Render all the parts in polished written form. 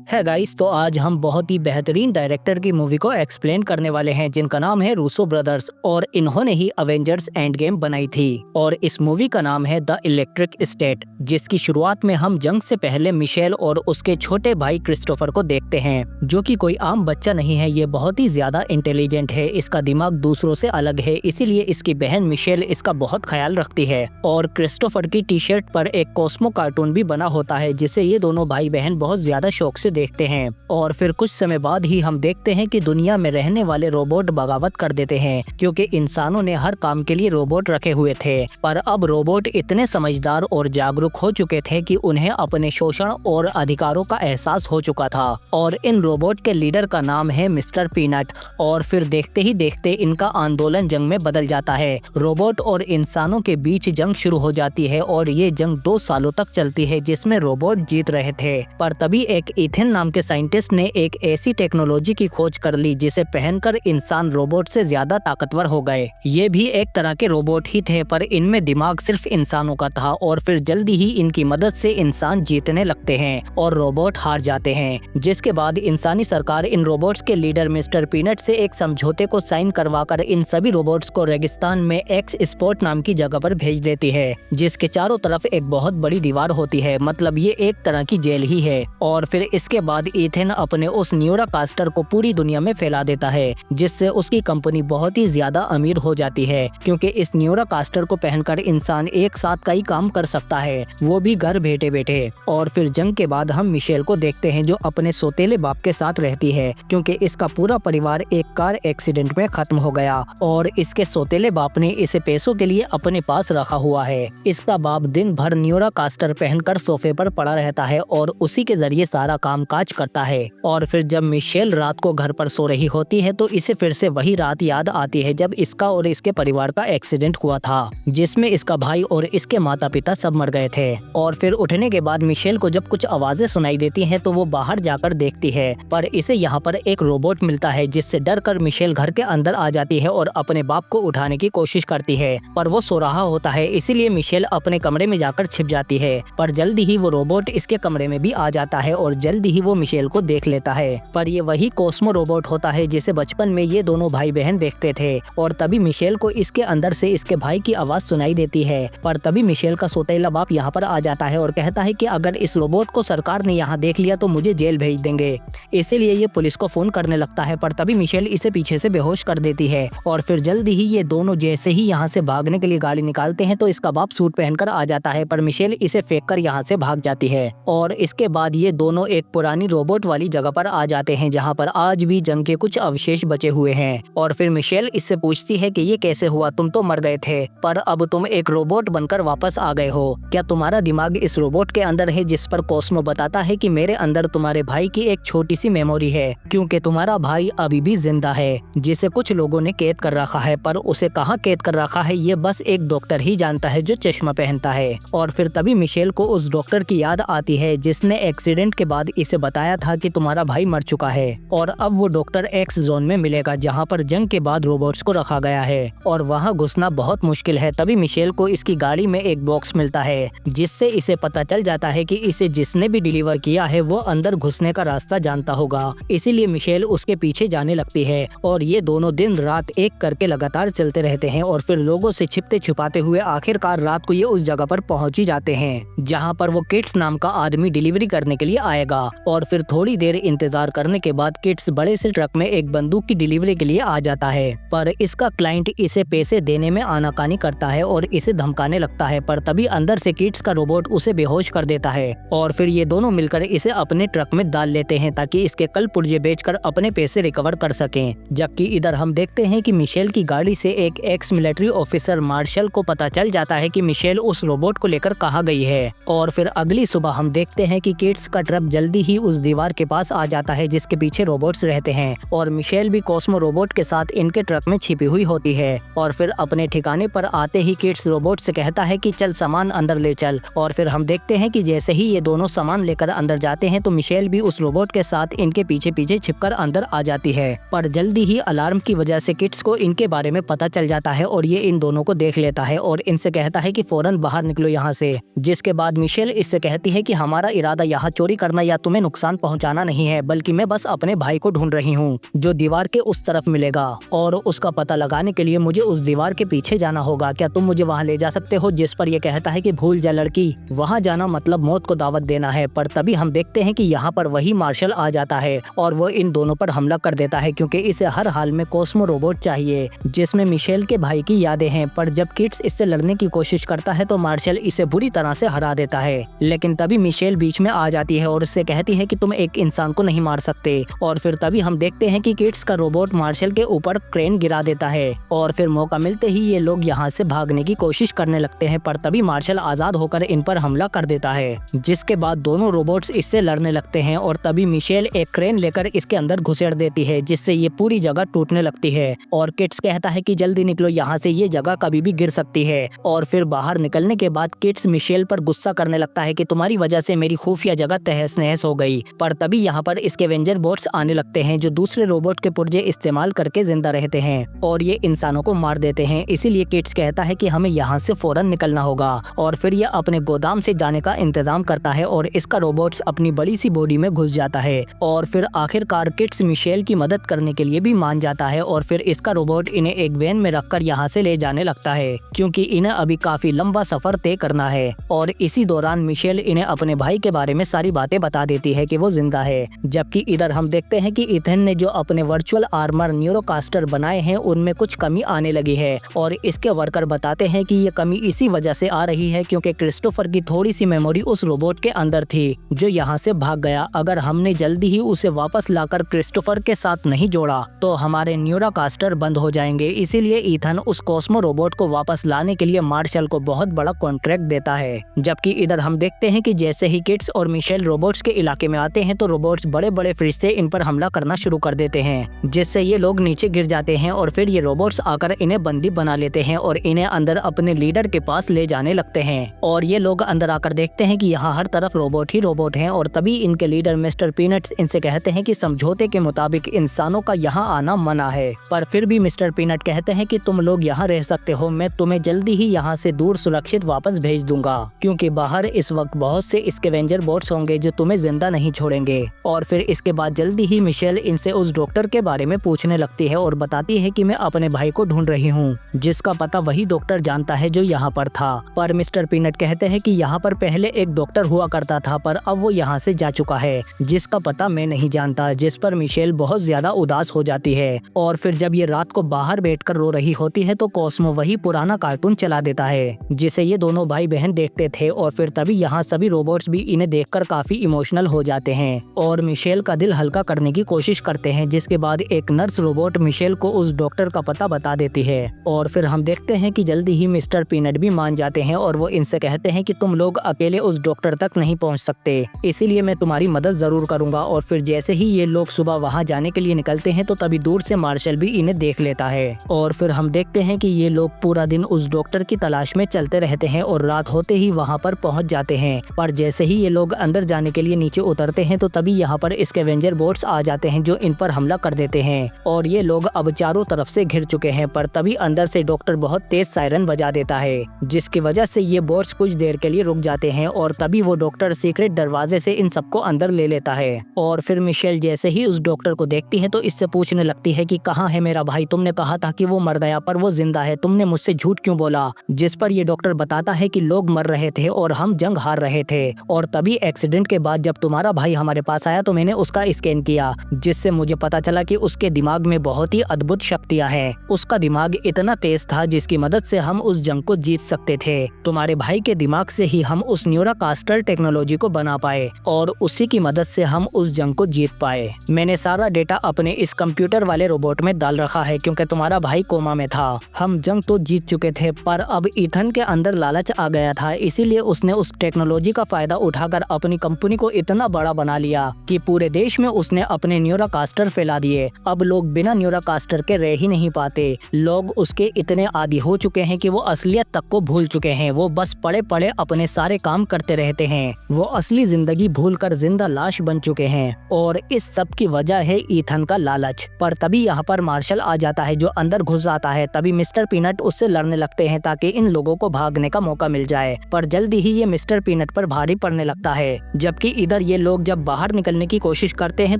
है गाइस, तो आज हम बहुत ही बेहतरीन डायरेक्टर की मूवी को एक्सप्लेन करने वाले हैं जिनका नाम है रूसो ब्रदर्स और इन्होंने ही अवेंजर्स एंड गेम बनाई थी। और इस मूवी का नाम है द इलेक्ट्रिक स्टेट, जिसकी शुरुआत में हम जंग से पहले मिशेल और उसके छोटे भाई क्रिस्टोफर को देखते हैं, जो कि कोई आम बच्चा नहीं है। ये बहुत ही ज्यादा इंटेलिजेंट है, इसका दिमाग दूसरों से अलग है, इसीलिए इसकी बहन मिशेल इसका बहुत ख्याल रखती है। और क्रिस्टोफर की टी शर्ट पर एक कॉस्मो कार्टून भी बना होता है, जिसे ये दोनों भाई बहन बहुत ज्यादा शौक से देखते हैं। और फिर कुछ समय बाद ही हम देखते हैं कि दुनिया में रहने वाले रोबोट बगावत कर देते हैं, क्योंकि इंसानों ने हर काम के लिए रोबोट रखे हुए थे। पर अब रोबोट इतने समझदार और जागरूक हो चुके थे कि उन्हें अपने शोषण और अधिकारों का एहसास हो चुका था। और इन रोबोट के लीडर का नाम है मिस्टर पीनट। और फिर देखते ही देखते इनका आंदोलन जंग में बदल जाता है। रोबोट और इंसानों के बीच जंग शुरू हो जाती है और ये जंग 2 सालों तक चलती है, जिसमें रोबोट जीत रहे थे। पर तभी एक इथेन नाम के साइंटिस्ट ने एक ऐसी टेक्नोलॉजी की खोज कर ली जिसे पहनकर इंसान रोबोट से ज्यादा ताकतवर हो गए। ये भी एक तरह के रोबोट ही थे, पर इनमें दिमाग सिर्फ इंसानों का था। और फिर जल्दी ही इनकी मदद से इंसान जीतने लगते हैं और रोबोट हार जाते हैं। जिसके बाद इंसानी सरकार इन रोबोट्स के लीडर मिस्टर पीनट से एक समझौते को साइन करवाकर इन सभी रोबोट्स को रेगिस्तान में एक्स स्पोर्ट नाम की जगह पर भेज देती है, जिसके चारों तरफ एक बहुत बड़ी दीवार होती है। मतलब ये एक तरह की जेल ही है। और फिर इसके बाद इथेन अपने उस न्यूरोकास्टर को पूरी दुनिया में फैला देता है, जिससे उसकी कंपनी बहुत ही ज्यादा अमीर हो जाती है, क्योंकि इस न्यूरोकास्टर को पहनकर इंसान एक साथ कई काम कर सकता है, वो भी घर बैठे बैठे। और फिर जंग के बाद हम मिशेल को देखते हैं, जो अपने सौतेले बाप के साथ रहती है, क्योंकि इसका पूरा परिवार एक कार एक्सीडेंट में खत्म हो गया और इसके सौतेले बाप ने इसे पैसों के लिए अपने पास रखा हुआ है। इसका बाप दिन भर न्यूरोकास्टर पहनकर सोफे पर पड़ा रहता है और उसी के जरिए सारा काम काज करता है। और फिर जब मिशेल रात को घर पर सो रही होती है तो इसे फिर से वही रात याद आती है जब इसका और इसके परिवार का एक्सीडेंट हुआ था, जिसमें इसका भाई और इसके माता पिता सब मर गए थे। और फिर उठने के बाद मिशेल को जब कुछ आवाजें सुनाई देती हैं तो वो बाहर जाकर देखती है, पर इसे यहाँ पर एक रोबोट मिलता है, जिससे डर कर मिशेल घर के अंदर आ जाती है और अपने बाप को उठाने की कोशिश करती है, पर वो सो रहा होता है। इसीलिए मिशेल अपने कमरे में जाकर छिप जाती है, पर जल्दी ही वो रोबोट इसके कमरे में भी आ जाता है और जल्दी ही वो मिशेल को देख लेता है। पर ये वही कॉस्मो रोबोट होता है जिसे बचपन में ये दोनों भाई बहन देखते थे। और तभी मिशेल को इसके अंदर से इसके भाई की आवाज सुनाई देती है। पर तभी मिशेल का सौतेला बाप यहाँ पर आ जाता है और कहता है कि अगर इस रोबोट को सरकार ने यहाँ देख लिया तो मुझे जेल भेज देंगे। इसीलिए ये पुलिस को फोन करने लगता है, पर तभी मिशेल इसे पीछे से बेहोश कर देती है। और फिर जल्दी ही ये दोनों जैसे ही यहाँ से भागने के लिए गाड़ी निकालते हैं तो इसका बाप सूट पहनकर आ जाता है, पर मिशेल इसे फेंक कर यहाँ से भाग जाती है। और इसके बाद ये दोनों एक पुरानी रोबोट वाली जगह पर आ जाते हैं, जहाँ पर आज भी जंग के कुछ अवशेष बचे हुए हैं। और फिर मिशेल इससे पूछती है कि ये कैसे हुआ, तुम तो मर गए थे पर अब तुम एक रोबोट बनकर वापस आ गए हो। क्या तुम्हारा दिमाग इस रोबोट के अंदर है? जिस पर कॉस्मो बताता है कि मेरे अंदर तुम्हारे भाई की एक छोटी सी मेमोरी है, क्योंकि तुम्हारा भाई अभी भी जिंदा है, जिसे कुछ लोगों ने कैद कर रखा है, पर उसे कहाँ कैद कर रखा है ये बस एक डॉक्टर ही जानता है जो चश्मा पहनता है। और फिर तभी मिशेल को उस डॉक्टर की याद आती है जिसने एक्सीडेंट के बाद इसे बताया था कि तुम्हारा भाई मर चुका है और अब वो डॉक्टर एक्स जोन में मिलेगा, जहाँ पर जंग के बाद रोबोट्स को रखा गया है और वहाँ घुसना बहुत मुश्किल है। तभी मिशेल को इसकी गाड़ी में एक बॉक्स मिलता है, जिससे इसे पता चल जाता है कि इसे जिसने भी डिलीवर किया है वो अंदर घुसने का रास्ता जानता होगा। इसीलिए मिशेल उसके पीछे जाने लगती है और ये दोनों दिन रात एक करके लगातार चलते रहते हैं। और फिर लोगों से छिपते छुपाते हुए आखिरकार रात को ये उस जगह पर पहुंच ही जाते हैं जहाँ पर वो किट्स नाम का आदमी डिलीवरी करने के लिए आएगा। और फिर थोड़ी देर इंतजार करने के बाद किट्स बड़े से ट्रक में एक बंदूक की डिलीवरी के लिए आ जाता है, पर इसका क्लाइंट इसे पैसे देने में आनाकानी करता है और इसे धमकाने लगता है। पर तभी अंदर से किट्स का रोबोट उसे बेहोश कर देता है और फिर ये दोनों मिलकर इसे अपने ट्रक में डाल लेते हैं ताकि इसके कल पुर्जे बेचकर अपने पैसे रिकवर कर सकें। जबकि इधर हम देखते हैं कि मिशेल की गाड़ी से एक एक्स मिलिट्री ऑफिसर मार्शल को पता चल जाता है कि मिशेल उस रोबोट को लेकर कहाँ गई है। और फिर अगली सुबह हम देखते हैं कि किट्स का ट्रक जल्दी ही उस दीवार के पास आ जाता है जिसके पीछे रोबोट्स रहते हैं और मिशेल भी कॉस्मो रोबोट के साथ इनके ट्रक में छिपी हुई होती है। और फिर अपने ठिकाने पर आते ही किट्स रोबोट से कहता है कि चल सामान अंदर ले चल। और फिर हम देखते हैं कि जैसे ही ये दोनों सामान लेकर अंदर जाते हैं तो मिशेल भी उस रोबोट के साथ इनके पीछे पीछे छिपकर अंदर आ जाती है। पर जल्दी ही अलार्म की वजह से किट्स को इनके बारे में पता चल जाता है और ये इन दोनों को देख लेता है और इनसे कहता है कि फौरन बाहर निकलो यहाँ से। जिसके बाद मिशेल इससे कहती है कि हमारा इरादा यहाँ चोरी करना या तुम तुम्हें नुकसान पहुंचाना नहीं है, बल्कि मैं बस अपने भाई को ढूंढ रही हूँ जो दीवार के उस तरफ मिलेगा, और उसका पता लगाने के लिए मुझे उस दीवार के पीछे जाना होगा। क्या तुम मुझे वहाँ ले जा सकते हो? जिस पर यह कहता है कि भूल जा लड़की, वहाँ जाना मतलब मौत को दावत देना है। पर तभी हम देखते हैं कि यहाँ पर वही मार्शल आ जाता है और वो इन दोनों पर हमला कर देता है, क्योंकि इसे हर हाल में कॉस्मो रोबोट चाहिए जिसमें मिशेल के भाई की यादें हैं। पर जब किड्स इससे लड़ने की कोशिश करता है तो मार्शल इसे बुरी तरह से हरा देता है। लेकिन तभी मिशेल बीच में आ जाती है और उससे कहती है कि तुम एक इंसान को नहीं मार सकते। और फिर तभी हम देखते हैं कि किड्स का रोबोट मार्शल के ऊपर क्रेन गिरा देता है और फिर मौका मिलते ही ये लोग यहाँ से भागने की कोशिश करने लगते हैं। पर तभी मार्शल आजाद होकर इन पर हमला कर देता है, जिसके बाद दोनों रोबोट्स इससे लड़ने लगते हैं। और तभी मिशेल एक क्रेन लेकर इसके अंदर घुसेड़ देती है, जिससे ये पूरी जगह टूटने लगती है। और किड्स कहता है कि जल्दी निकलो यहाँ से, ये जगह कभी भी गिर सकती है। और फिर बाहर निकलने के बाद किड्स मिशेल पर गुस्सा करने लगता है कि तुम्हारी वजह से मेरी खुफिया जगह तहस नहस हो गई। पर तभी यहाँ पर इसके एवेंजर बोट्स आने लगते हैं जो दूसरे रोबोट के पुर्जे इस्तेमाल करके जिंदा रहते हैं और ये इंसानों को मार देते हैं। इसीलिए किड्स कहता है कि हमें यहाँ से फौरन निकलना होगा। और फिर यह अपने गोदाम से जाने का इंतजाम करता है और इसका रोबोट्स अपनी बड़ी सी बॉडी में घुस जाता है। और फिर आखिरकार किड्स मिशेल की मदद करने के लिए भी मान जाता है और फिर इसका रोबोट इन्हें एक वैन में रखकर यहाँ से ले जाने लगता है, क्योंकि इन्हें अभी काफी लंबा सफर तय करना है। और इसी दौरान मिशेल इन्हें अपने भाई के बारे में सारी बातें बता देती है कि वो जिंदा है। जबकि इधर हम देखते हैं कि इथन ने जो अपने वर्चुअल आर्मर न्यूरोकास्टर बनाए हैं उनमें कुछ कमी आने लगी है और इसके वर्कर बताते हैं कि ये कमी इसी वजह से आ रही है क्योंकि क्रिस्टोफर की थोड़ी सी मेमोरी उस रोबोट के अंदर थी जो यहाँ से भाग गया। अगर हमने जल्दी ही उसे वापस लाकर क्रिस्टोफर के साथ नहीं जोड़ा तो हमारे न्यूरोकास्टर बंद हो जाएंगे। इसीलिए इथन उस कॉस्मो रोबोट को वापस लाने के लिए मार्शल को बहुत बड़ा कॉन्ट्रैक्ट देता है। जबकि इधर हम देखते हैं कि जैसे ही किड्स और मिशेल रोबोट्स के इलाके में आते हैं तो रोबोट्स बड़े बड़े फिश से इन पर हमला करना शुरू कर देते हैं, जिससे ये लोग नीचे गिर जाते हैं। और फिर ये रोबोट्स आकर इन्हें बंदी बना लेते हैं और इन्हें अंदर अपने लीडर के पास ले जाने लगते हैं। और ये लोग अंदर आकर देखते हैं कि यहाँ हर तरफ रोबोट ही रोबोट हैं। और तभी इनके लीडर मिस्टर पीनट्स इनसे कहते हैं कि समझौते के मुताबिक इंसानों का यहाँ आना मना है। पर फिर भी मिस्टर पीनट कहते हैं कि तुम लोग यहाँ रह सकते हो, मैं तुम्हें जल्दी ही यहाँ से दूर सुरक्षित वापस भेज दूंगा, क्योंकि बाहर इस वक्त बहुत से स्कैवेंजर बोट्स होंगे जो तुम्हें जिंदा नहीं छोड़ेंगे। और फिर इसके बाद जल्दी ही मिशेल इनसे उस डॉक्टर के बारे में पूछने लगती है और बताती है कि मैं अपने भाई को ढूंढ रही हूँ, जिसका पता वही डॉक्टर जानता है जो यहाँ पर था। पर मिस्टर पीनट कहते हैं कि यहाँ पर पहले एक डॉक्टर हुआ करता था पर अब वो यहाँ से जा चुका है, जिसका पता मैं नहीं जानता। जिस पर मिशेल बहुत ज्यादा उदास हो जाती है। और फिर जब ये रात को बाहर बैठकर रो रही होती है तो कॉस्मो वही पुराना कार्टून चला देता है जिसे ये दोनों भाई बहन देखते थे। और फिर तभी यहाँ सभी रोबोट्स भी इन्हें देखकर काफी इमोशनल हो जाते हैं और मिशेल का दिल हल्का करने की कोशिश करते हैं। जिसके बाद एक नर्स रोबोट मिशेल को उस डॉक्टर का पता बता देती है। और फिर हम देखते हैं कि जल्दी ही मिस्टर पीनट भी मान जाते हैं और वो इनसे कहते हैं कि तुम लोग अकेले उस डॉक्टर तक नहीं पहुंच सकते, इसीलिए मैं तुम्हारी मदद जरूर करूंगा। और फिर जैसे ही ये लोग सुबह वहां जाने के लिए निकलते हैं तो तभी दूर से मार्शल भी इन्हें देख लेता है। और फिर हम देखते हैं कि ये लोग पूरा दिन उस डॉक्टर की तलाश में चलते रहते हैं और रात होते ही वहां पर पहुंच जाते हैं। पर जैसे ही ये लोग अंदर जाने के लिए नीचे उतरते हैं तो तभी यहाँ पर स्कैवेंजर बोट्स आ जाते हैं जो इन पर हमला कर देते हैं। और ये लोग अब चारों तरफ से घिर चुके हैं। पर तभी अंदर से डॉक्टर बहुत तेज सायरन बजा देता है, जिसकी वजह से ये बोट्स कुछ देर के लिए रुक जाते हैं। और तभी वो डॉक्टर सीक्रेट दरवाजे से इन सबको अंदर ले लेता है। और फिर मिशेल जैसे ही उस डॉक्टर को देखती है तो इससे पूछने लगती है कि कहाँ है मेरा भाई? तुमने कहा था कि वो मर गया पर वो जिंदा है, तुमने मुझसे झूठ क्यों बोला? जिस पर ये डॉक्टर बताता है कि लोग मर रहे थे और हम जंग हार रहे थे। और तभी एक्सीडेंट के बाद जब तुम्हारा भाई हमारे पास आया तो मैंने उसका स्कैन किया, जिससे मुझे पता चला कि उसके दिमाग में बहुत ही अद्भुत शक्तियां हैं। उसका दिमाग इतना तेज था जिसकी मदद से हम उस जंग को जीत सकते थे। तुम्हारे भाई के दिमाग से ही हम उस न्यूरोकास्टर टेक्नोलॉजी को बना पाए और उसी की मदद से हम उस जंग को जीत पाए। मैंने सारा डेटा अपने इस कंप्यूटर वाले रोबोट में डाल रखा है क्योंकि तुम्हारा भाई कोमा में था। हम जंग तो जीत चुके थे पर अब इथन के अंदर लालच आ गया था, इसीलिए उसने उस टेक्नोलॉजी का फायदा उठाकर अपनी कंपनी को इतना बड़ा बना लिया कि पूरे देश में उसने अपने न्यूरोकास्टर फैला दिए। अब लोग बिना न्यूरोकास्टर के रह ही नहीं पाते। लोग उसके इतने आदी हो चुके हैं कि वो असलियत तक को भूल चुके हैं। वो बस पड़े पड़े अपने सारे काम करते रहते हैं। वो असली जिंदगी भूलकर जिंदा लाश बन चुके हैं और इस सब की वजह है इथन का लालच। पर तभी यहाँ पर मार्शल आ जाता है जो अंदर घुस आता है। तभी मिस्टर पीनट उससे लड़ने लगते हैं ताकि इन लोगों को भागने का मौका मिल जाए। पर जल्दी ही ये मिस्टर पीनट पर भारी पड़ने लगता है। जबकि इधर ये लोग जब बाहर निकलने की कोशिश करते हैं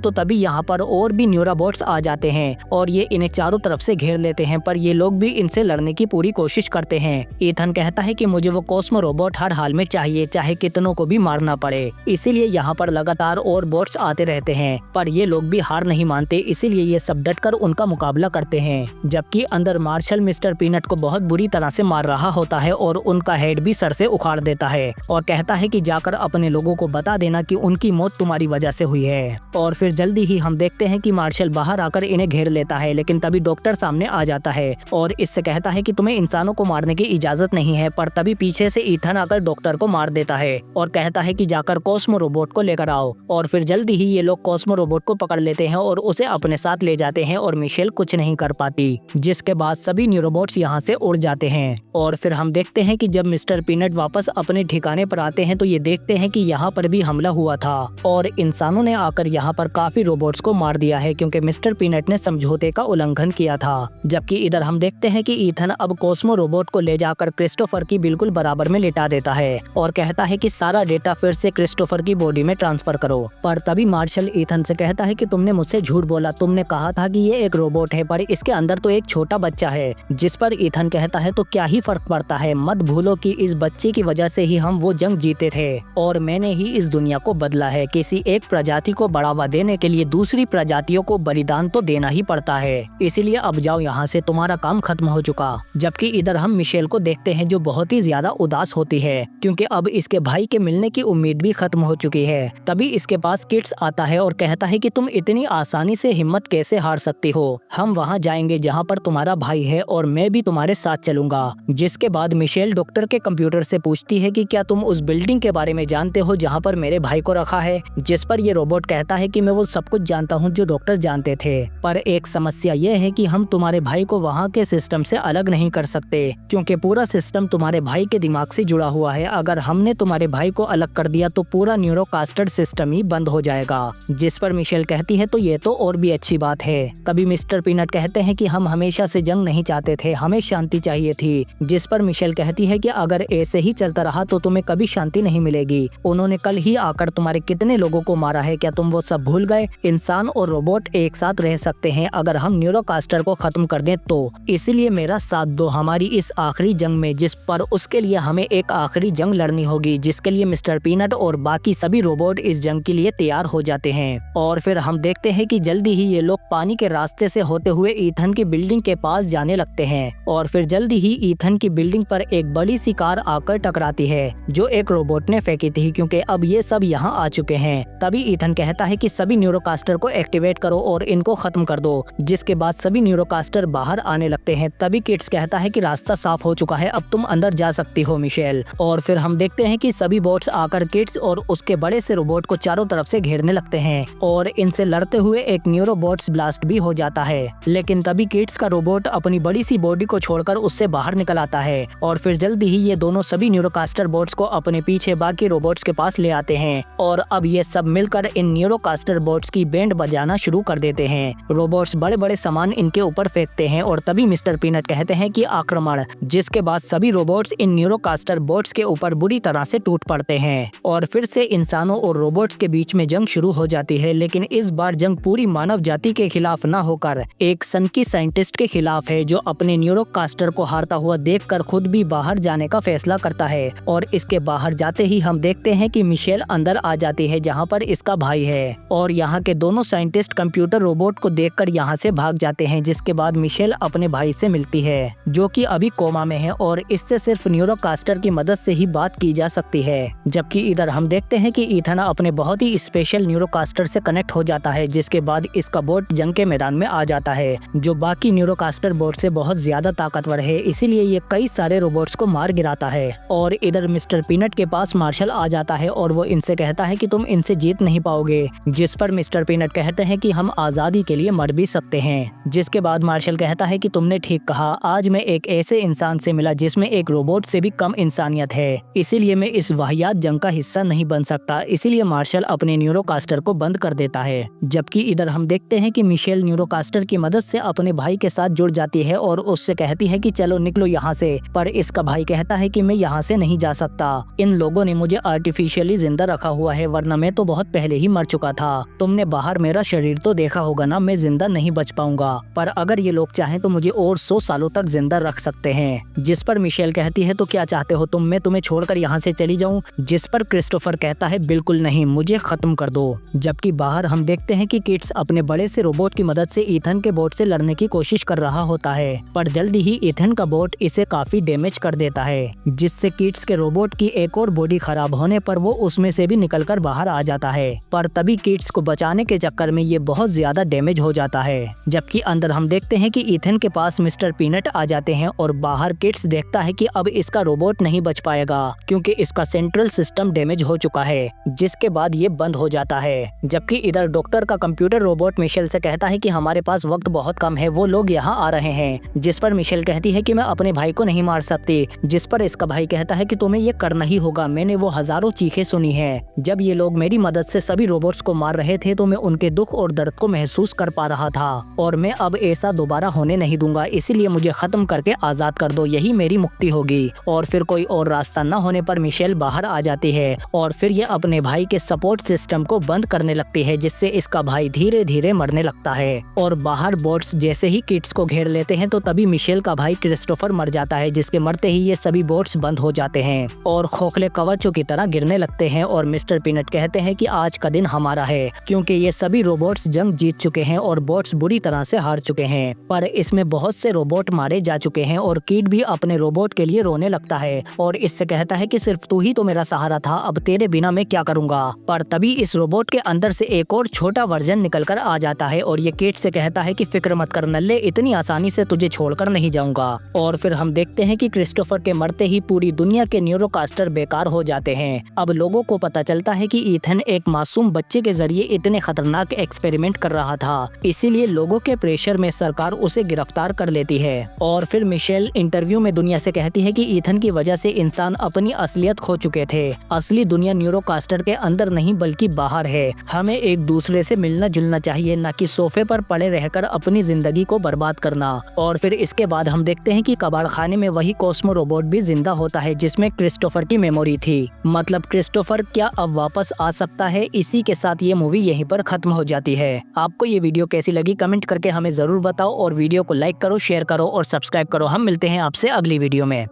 तो तभी यहाँ पर और भी न्यूरोबॉट्स आ जाते हैं और ये इन्हें चारों तरफ से घेर लेते हैं, पर ये लोग भी इनसे लड़ने की पूरी कोशिश करते हैं। ईथन कहता है कि मुझे वो कॉस्मो रोबोट हर हाल में चाहिए, चाहे कितनों को भी मारना पड़े। इसीलिए यहाँ पर लगातार और बोट्स आते रहते हैं, पर ये लोग भी हार नहीं मानते, इसीलिए ये सब डटकर उनका मुकाबला करते हैं। जबकि अंदर मार्शल मिस्टर पीनट को बहुत बुरी तरह से मार रहा होता है और उनका हेड भी सर से उखाड़ देता है और कहता है कि जाकर अपने लोगों को बता देना कि उनकी मौत तुम्हारी वजह से हुई है। और फिर जल्दी ही हम देखते हैं कि मार्शल बाहर आकर इन्हें घेर लेता है, लेकिन तभी डॉक्टर सामने आ जाता है और इससे कहता है कि तुम्हें इंसानों को मारने की इजाजत नहीं है। पर तभी पीछे से ईथन आकर डॉक्टर को मार देता है और कहता है कि जाकर कॉस्मो रोबोट को लेकर आओ। और फिर जल्दी ही ये लोग कॉस्मो रोबोट को पकड़ लेते हैं और उसे अपने साथ ले जाते हैं और मिशेल कुछ नहीं कर पाती, जिसके बाद सभी न्यूरोबॉट्स यहाँ से उड़ जाते हैं। और फिर हम देखते हैं कि जब मिस्टर पीनट वापस अपने ठिकाने पर आते हैं तो ये देखते हैं कि यहाँ पर भी हमला हुआ था और इंसानों ने आकर यहाँ पर काफी रोबोट्स को मार दिया है, क्योंकि मिस्टर पीनट ने समझौते का उल्लंघन किया था। जबकि इधर हम देखते हैं कि ईथन अब कॉस्मो रोबोट को ले जाकर क्रिस्टोफर की बिल्कुल बराबर में लिटा देता है और कहता है कि सारा डेटा फिर से क्रिस्टोफर की बॉडी में ट्रांसफर करो। पर तभी मार्शल ईथन से कहता है कि तुमने मुझसे झूठ बोला, तुमने कहा था कि ये एक रोबोट है पर इसके अंदर तो एक छोटा बच्चा है। जिस पर ईथन कहता है तो क्या ही फर्क पड़ता है, मत भूलो कि इस बच्चे की वजह से ही हम वो जंग जीते थे और मैंने ही इस दुनिया को बदला है। किसी एक प्रजाति को बढ़ावा देने के लिए दूसरी प्रजातियों को बलिदान तो देना ही पड़ता है, इसीलिए अब जाओ यहाँ से, तुम्हारा काम खत्म हो चुका। जबकि इधर हम मिशेल को देखते हैं जो बहुत ही ज्यादा उदास होती है, क्योंकि अब इसके भाई के मिलने की उम्मीद भी खत्म हो चुकी है। तभी इसके पास किड्स आता है और कहता है कि तुम इतनी आसानी से हिम्मत कैसे हार सकती हो, हम वहाँ जाएंगे जहाँ पर तुम्हारा भाई है और मैं भी तुम्हारे साथ चलूंगा। जिसके बाद मिशेल डॉक्टर के कंप्यूटर से पूछती है कि क्या तुम उस बिल्डिंग के बारे में जानते हो जहाँ पर मेरे भाई को रखा है। जिस पर ये रोबोट कहता है कि मैं वो सब कुछ जानता हूँ जो डॉक्टर जानते थे, पर एक समस्या ये है कि हम तुम्हारे भाई को वहाँ के सिस्टम से अलग नहीं कर सकते, क्योंकि पूरा सिस्टम तुम्हारे भाई के दिमाग से जुड़ा हुआ है। अगर हमने तुम्हारे भाई को अलग कर दिया तो पूरा न्यूरोकास्टर सिस्टम ही बंद हो जाएगा। जिस पर मिशेल कहती है तो ये तो और भी अच्छी बात है। तभी मिस्टर पीनट कहते हैं कि हम हमेशा से जंग नहीं चाहते थे, हमें शांति चाहिए थी। जिस पर मिशेल कहती है कि अगर ऐसे ही चलता रहा तो तुम्हें कभी शांति नहीं मिलेगी। उन्होंने कल ही आकर तुम्हारे कितने लोगों को मारा है, क्या तुम वो सब भूल गए? इंसान और रोबोट एक साथ रह सकते हैं अगर हम न्यूरोकास्टर को खत्म कर दें तो। इसलिए मेरा साथ दो हमारी इस आखिरी जंग में, जिस पर उसके लिए हमें एक आखिरी जंग लड़नी होगी, जिसके लिए मिस्टर पीनट और बाकी सभी रोबोट इस जंग के लिए तैयार हो जाते हैं। और फिर हम देखते हैं कि जल्दी ही ये लोग पानी के रास्ते से होते हुए ईथन की बिल्डिंग के पास जाने लगते हैं और फिर जल्दी ही ईथन की बिल्डिंग पर एक बड़ी सी कार आकर टकराती है जो एक रोबोट ने फेंकी थी, क्योंकि अब ये सब यहाँ आ चुके हैं। तभी ईथन कहता है कि सभी न्यूरोकास्टर को एक्टिवेट करो और इनको खत्म कर दो। जिसके बाद सभी न्यूरोकास्टर बाहर आने लगते हैं। तभी किड्स कहता है कि रास्ता साफ हो चुका है, अब तुम अंदर जा सकती हो मिशेल। और फिर हम देखते हैं कि सभी बोट्स आकर किड्स और उसके बड़े से रोबोट को चारों तरफ से घेरने लगते हैं और इनसे लड़ते हुए एक न्यूरोबॉट्स ब्लास्ट भी हो जाता है। लेकिन तभी किड्स का रोबोट अपनी बड़ी सी बॉडी को छोड़कर उससे बाहर निकल आता है और फिर जल्दी ही ये दोनों सभी न्यूरोकास्टर बोट्स को अपने पीछे बाकी रोबोट्स के पास ले आते हैं और अब ये सब मिलकर इन न्यूरोकास्टर बोट्स की बैंड बजाना शुरू कर देते हैं। रोबोट्स बड़े बड़े सामान इनके ऊपर फेंकते हैं और तभी मिस्टर पीनट कहते हैं कि आक्रमण। जिसके बाद सभी रोबोट्स इन न्यूरोकास्टर बोट्स के ऊपर बुरी तरह से टूट पड़ते हैं और फिर से इंसानों और रोबोट्स के बीच में जंग शुरू हो जाती है। लेकिन इस बार जंग पूरी मानव जाति के खिलाफ न होकर एक सनकी साइंटिस्ट के खिलाफ है, जो अपने न्यूरोकास्टर को हारता हुआ देखकर खुद भी बाहर जाने का फैसला करता है। और इसके बाहर जाते ही हम देखते हैं कि मिशेल अंदर आ जाती है जहाँ पर इसका भाई है और यहाँ के दोनों साइंटिस्ट कंप्यूटर रोबोट को देखकर यहाँ से भाग जाते हैं। जिसके बाद मिशेल अपने भाई से मिलती है जो कि अभी कोमा में है और इससे सिर्फ न्यूरोकास्टर की मदद से ही बात की जा सकती है। जबकि इधर हम देखते हैं कि ईथन अपने बहुत ही स्पेशल न्यूरोकास्टर से कनेक्ट हो जाता है, जिसके बाद इसका बोट जंग के मैदान में आ जाता है जो बाकी न्यूरोकास्टर बोट से बहुत ज्यादा ताकतवर है, इसीलिए ये कई सारे रोबोट्स को मार गिराता है। और इधर मिस्टर पीनट के पास मार्शल आ जाता है और वो इनसे कहता है कि तुम इनसे जीत नहीं पाओगे। जिस पर मिस्टर पीनट कहते हैं कि हम आजादी के लिए मर भी सकते हैं। जिसके बाद मार्शल कहता है कि तुमने ठीक कहा, आज मैं एक ऐसे इंसान से मिला जिसमें एक रोबोट से भी कम इंसानियत है, इसीलिए मैं इस वाहियात जंग का हिस्सा नहीं बन सकता। इसीलिए मार्शल अपने न्यूरोकास्टर को बंद कर देता है। जबकि इधर हम देखते हैं कि मिशेल न्यूरोकास्टर की मदद से अपने भाई के साथ जुड़ जाती है और उससे कहती है कि चलो निकलो यहाँ से। पर इसका भाई कहता है कि मैं यहाँ से नहीं जा सकता, इन लोगों ने मुझे आर्टिफिशियली जिंदा रखा हुआ है, वरना मैं तो बहुत पहले ही मर चुका था। तुमने बाहर मेरा शरीर तो देखा होगा ना, मैं जिंदा नहीं बच पाऊंगा, पर अगर ये लोग चाहें तो मुझे और 100 सालों तक जिंदा रख सकते हैं। जिस पर मिशेल कहती है तो क्या चाहते हो तुम, मैं तुम्हें छोड़कर यहाँ से चली जाऊँ? जिस पर क्रिस्टोफर कहता है बिल्कुल नहीं, मुझे खत्म कर दो। जबकि बाहर हम देखते हैं कि किट्स अपने बड़े से रोबोट की मदद से ईथन के बोट से लड़ने की कोशिश कर रहा होता है, पर जल्दी ही ईथन का बोट इसे काफी डैमेज कर देता है, जिससे किट्स के रोबोट की एक और बॉडी खराब होने पर वो उसमें से भी निकलकर बाहर आ जाता है। पर तभी किट्स को बचाने के चक्कर में ये बहुत ज्यादा डैमेज हो जाता है। जबकि अंदर हम देखते हैं कि ईथन के पास मिस्टर पीनट आ जाते हैं और बाहर किट्स देखता है कि अब इसका रोबोट नहीं बच पाएगा क्योंकि इसका सेंट्रल सिस्टम डैमेज हो चुका है, जिसके बाद ये बंद हो जाता है। जबकि इधर डॉक्टर का कंप्यूटर रोबोट मिशेल से कहता है कि हमारे पास वक्त बहुत कम है, वो लोग यहाँ आ रहे हैं। जिस पर मिशेल कहती है कि मैं अपने भाई को नहीं मार सकती, जिस पर इसका भाई कहता है कि तुम्हें ये करना ही होगा, मैंने वो हजारों चीखें सुनी है। जब ये लोग मेरी मदद से सभी रोबोट्स को मार रहे थे तो मैं उनके दुख और दर्द को महसूस कर पा रहा था और मैं अब ऐसा दोबारा होने नहीं दूंगा, इसीलिए मुझे खत्म करके आजाद कर दो, यही मेरी मुक्ति होगी। और फिर कोई और रास्ता न होने पर मिशेल बाहर आ जाती है और फिर ये अपने भाई के सपोर्ट सिस्टम को बंद करने लगती है, जिससे इसका भाई धीरे धीरे मरने लगता है। और बाहर बोट्स जैसे ही किट्स को घेर लेते हैं तो तभी मिशेल का भाई क्रिस्टोफर मर जाता है, जिसके मरते ही ये सभी बोट्स बंद हो जाते हैं और खोखले कवचों की तरह गिरने लगते हैं। और मिस्टर पीनट कहते हैं कि आज का दिन हमारा है, क्योंकि ये सभी रोबोट्स जंग जीत चुके हैं और बोट्स बुरी तरह से हार चुके हैं। पर इसमें बहुत से रोबोट मारे जा चुके हैं और किट भी अपने रोबोट के लिए रोने लगता है और इससे कहता है कि सिर्फ तू ही तो मेरा सहारा था, अब तेरे बिना मैं क्या करूंगा। पर तभी इस रोबोट के अंदर से एक और छोटा वर्जन निकलकर आ जाता है और ये किट से कहता है कि फिक्र मत कर नल्ले, इतनी आसानी से तुझे छोड़कर नहीं जाऊंगा। और फिर हम देखते हैं कि क्रिस्टोफर के मरते ही पूरी दुनिया के न्यूरोकास्टर बेकार हो जाते हैं। अब लोगों को पता चलता है कि ईथन एक मासूम बच्चे के जरिए इतने खतरनाक एक्सपेरिमेंट कर रहा था, इसीलिए लोगों के प्रेशर में सरकार उसे गिरफ्तार कर लेती है। और फिर मिशेल इंटरव्यू में दुनिया से कहती है कि ईथन की वजह से इंसान अपनी असलियत खो चुके थे, असली दुनिया न्यूरोकास्टर के अंदर नहीं बल्कि बाहर है। हमें एक दूसरे से मिलना जुलना चाहिए, न कि सोफे पर पड़े रहकर अपनी जिंदगी को बर्बाद करना। और फिर इसके बाद हम देखते हैं कि कबाड़ खाने में वही कॉस्मो रोबोट भी जिंदा होता है जिसमें क्रिस्टोफर की मेमोरी थी। मतलब क्रिस्टोफर क्या अब वापस आ सकता है? इसी के साथ ये मूवी यहीं पर खत्म हो जाती है। आपको ये वीडियो कैसी लगी कमेंट करके हमें जरूर बताओ और वीडियो को लाइक करो, शेयर करो और सब्सक्राइब करो। हम मिलते हैं आपसे अगली वीडियो में।